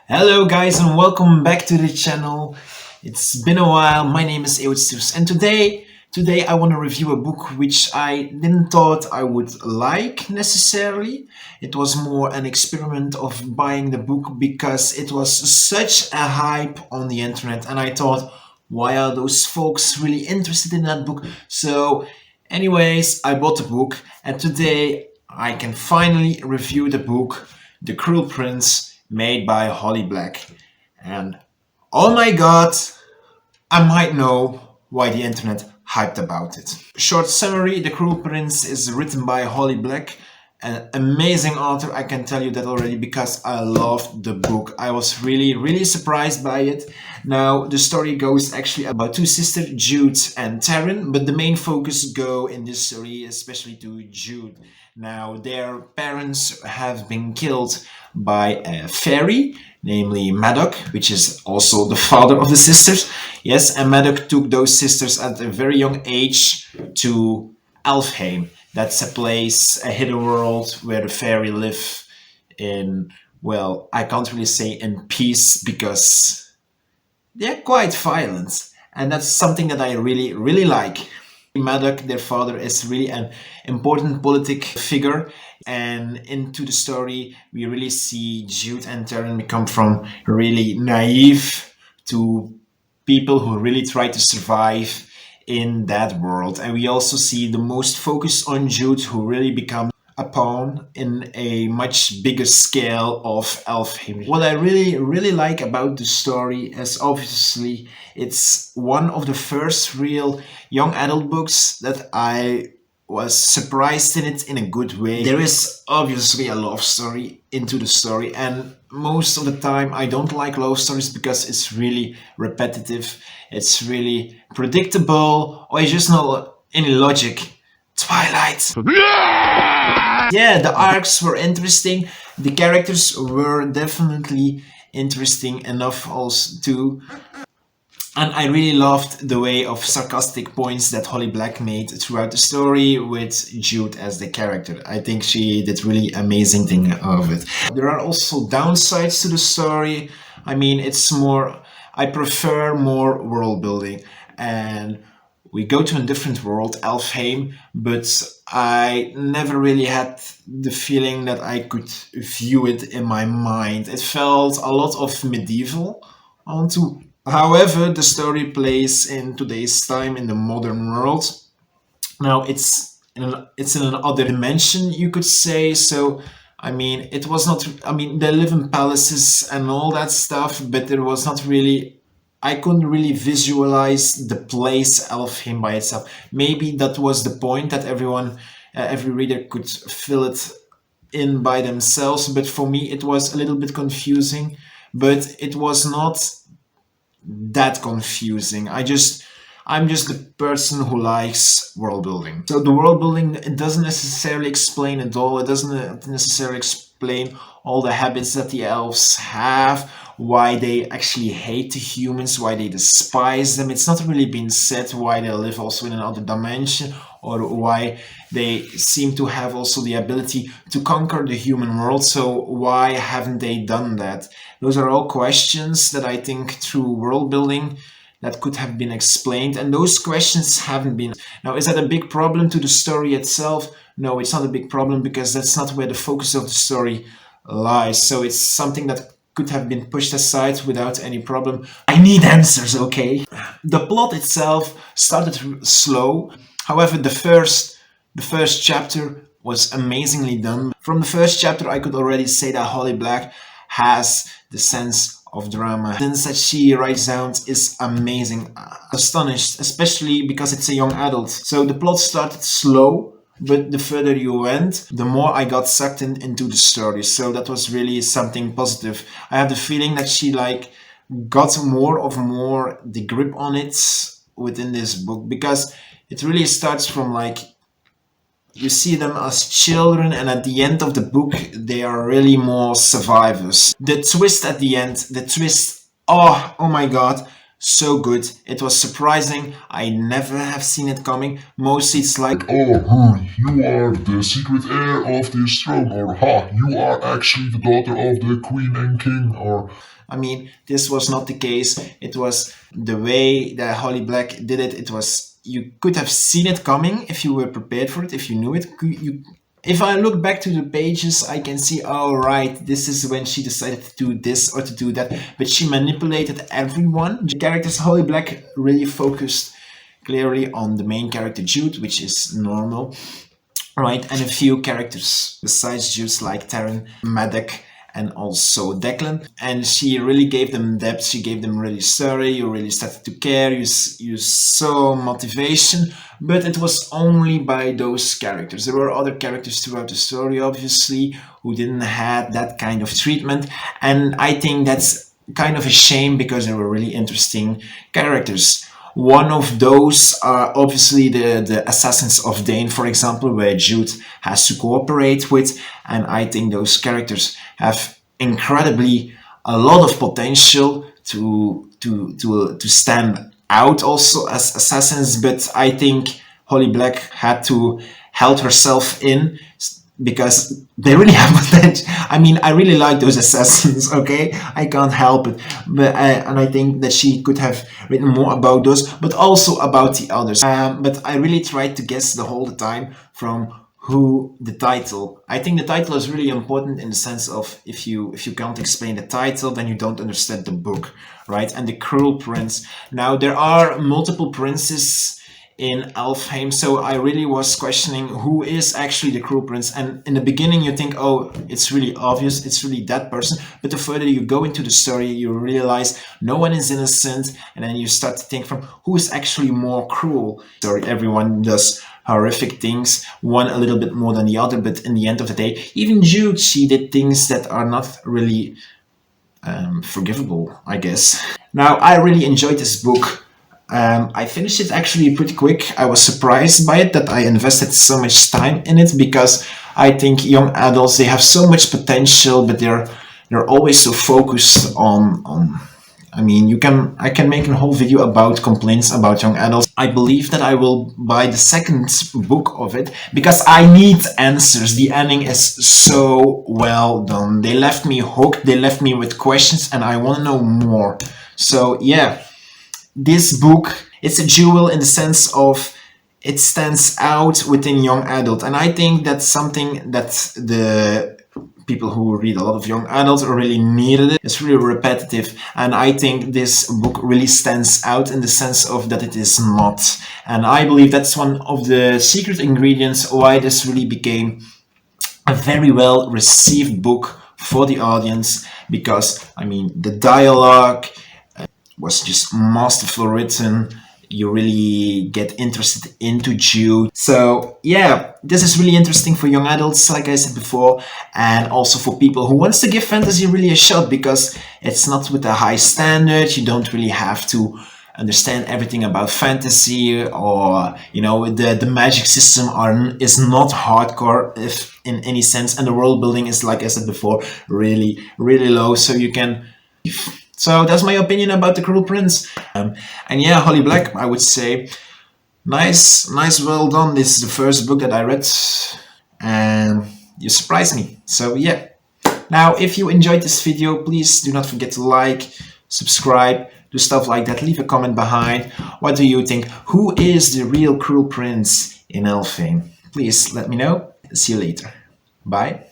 Hello guys and welcome back to the channel. It's been a while. My name is Ewotstus and today I want to review a book which I didn't thought I would like necessarily. It was more an experiment of buying the book because it was such a hype on the internet and I thought, why are those folks really interested in that book? So anyways, I bought the book and today I can finally review the book The Cruel Prince, made by Holly Black. And oh my god, I might know why the internet hyped about it. Short summary: The Cruel Prince is written by Holly Black, an amazing author. I can tell you that already because I loved the book. I was really surprised by it. Now the story goes actually about two sisters, Jude and Taryn, but the main focus go in this story especially to Jude. Now their parents have been killed by a fairy, namely Maddox, which is also the father of the sisters. Yes, and Maddox took those sisters at a very young age to Elfheim. That's a place, a hidden world where the fairy live in, well, I can't really say in peace because they're quite violent. And that's something that I really like. Maddox, their father, is really an important politic figure, and into the story we really see Jude and Taryn become from really naive to people who really try to survive in that world. And we also see the most focus on Jude, who really becomes a pawn in a much bigger scale of Elfheim. What I really like about the story is obviously it's one of the first real young adult books that I was surprised in it in a good way. There is obviously a love story into the story, and most of the time I don't like love stories because it's really repetitive, it's really predictable, or it's just not any logic. Twilight. Yeah, the arcs were interesting. The characters were definitely interesting enough also too. And I really loved the way of sarcastic points that Holly Black made throughout the story with Jude as the character. I think she did really amazing thing of it. There are also downsides to the story. I mean, it's more, I prefer more world building, and we go to a different world, Elfheim, but I never really had the feeling that I could view it in my mind. It felt a lot of medieval onto. However, the story plays in today's time in the modern world. Now it's in another dimension, you could say. So I mean, it was not. I mean, they live in palaces and all that stuff, but there was not really. I couldn't really visualize the place Elfheim by itself. Maybe that was the point that every reader could fill it in by themselves. But for me, it was a little bit confusing. But it was not that confusing. I'm just the person who likes world building. So the world building, it doesn't necessarily explain it all. It doesn't necessarily explain all the habits that the elves have, why they actually hate the humans, why they despise them. It's not really been said why they live also in another dimension, or why they seem to have also the ability to conquer the human world. So why haven't they done that? Those are all questions that I think through world building that could have been explained, and those questions haven't been. Now, is that a big problem to the story itself? No, it's not a big problem because that's not where the focus of the story lies. So it's something that could have been pushed aside without any problem. I need answers, okay? The plot itself started slow. However, the first chapter was amazingly done. From the first chapter, I could already say that Holly Black has the sense of drama. The sense that she writes down is amazing. Astonished, especially because it's a young adult. So the plot started slow, but the further you went, the more I got sucked into the story. So that was really something positive. I have the feeling that she got more the grip on it within this book, because it really starts from you see them as children, and at the end of the book they are really more survivors. The twist at the end, oh my god, so good. It was surprising. I never have seen it coming. Mostly it's like, oh, you are the secret heir of this throne, or ha, you are actually the daughter of the queen and king, or I mean, this was not the case. It was the way that Holly Black did it. It was, you could have seen it coming if you were prepared for it, if you knew it. If I look back to the pages, I can see, oh right, this is when she decided to do this or to do that. But she manipulated everyone. The characters, Holly Black really focused clearly on the main character Jude, which is normal, right? And a few characters besides Jude, like Taryn, Maddox, and also Declan. And she really gave them depth. She gave them really story. You really started to care. You saw motivation. But it was only by those characters. There were other characters throughout the story, obviously, who didn't have that kind of treatment. And I think that's kind of a shame because they were really interesting characters. One of those are obviously the Assassins of Dane, for example, where Jude has to cooperate with. And I think those characters have incredibly a lot of potential to stand out also as assassins. But I think Holly Black had to held herself in because they really have potential. I mean, I really like those assassins, okay? I can't help it. But and I think that she could have written more about those, but also about the others. But I really tried to guess the whole time from who the title. I think the title is really important in the sense of if you can't explain the title, then you don't understand the book, right? And the Cruel Prince. Now, there are multiple princes in Elfheim, so I really was questioning who is actually the Cruel Prince. And in the beginning you think, oh, it's really obvious, it's really that person. But the further you go into the story, you realize no one is innocent, and then you start to think from who is actually more cruel. Sorry, everyone does horrific things, one a little bit more than the other, but in the end of the day, even Jude, she did things that are not really forgivable, I guess. Now, I really enjoyed this book. I finished it actually pretty quick. I was surprised by it that I invested so much time in it because I think young adults, they have so much potential, but they're always so focused on I mean, I can make a whole video about complaints about young adults. I believe that I will buy the second book of it because I need answers. The ending is so well done. They left me hooked. They left me with questions and I want to know more. So yeah, this book, it's a jewel in the sense of it stands out within young adult. And I think that's something that the people who read a lot of young adults really needed it. It's really repetitive, and I think this book really stands out in the sense of that it is not. And I believe that's one of the secret ingredients why this really became a very well received book for the audience, because I mean the dialogue was just masterful written. You really get interested into Jude. So yeah, this is really interesting for young adults, like I said before, and also for people who wants to give fantasy really a shot, because it's not with a high standard. You don't really have to understand everything about fantasy, or you know, the magic system is not hardcore if in any sense, and the world building is, like I said before, really low, so you can. So that's my opinion about The Cruel Prince. And yeah, Holly Black, I would say, nice, well done. This is the first book that I read, and you surprised me. So yeah. Now, if you enjoyed this video, please do not forget to like, subscribe, do stuff like that. Leave a comment behind. What do you think? Who is the real Cruel Prince in Elfheim? Please let me know. See you later. Bye.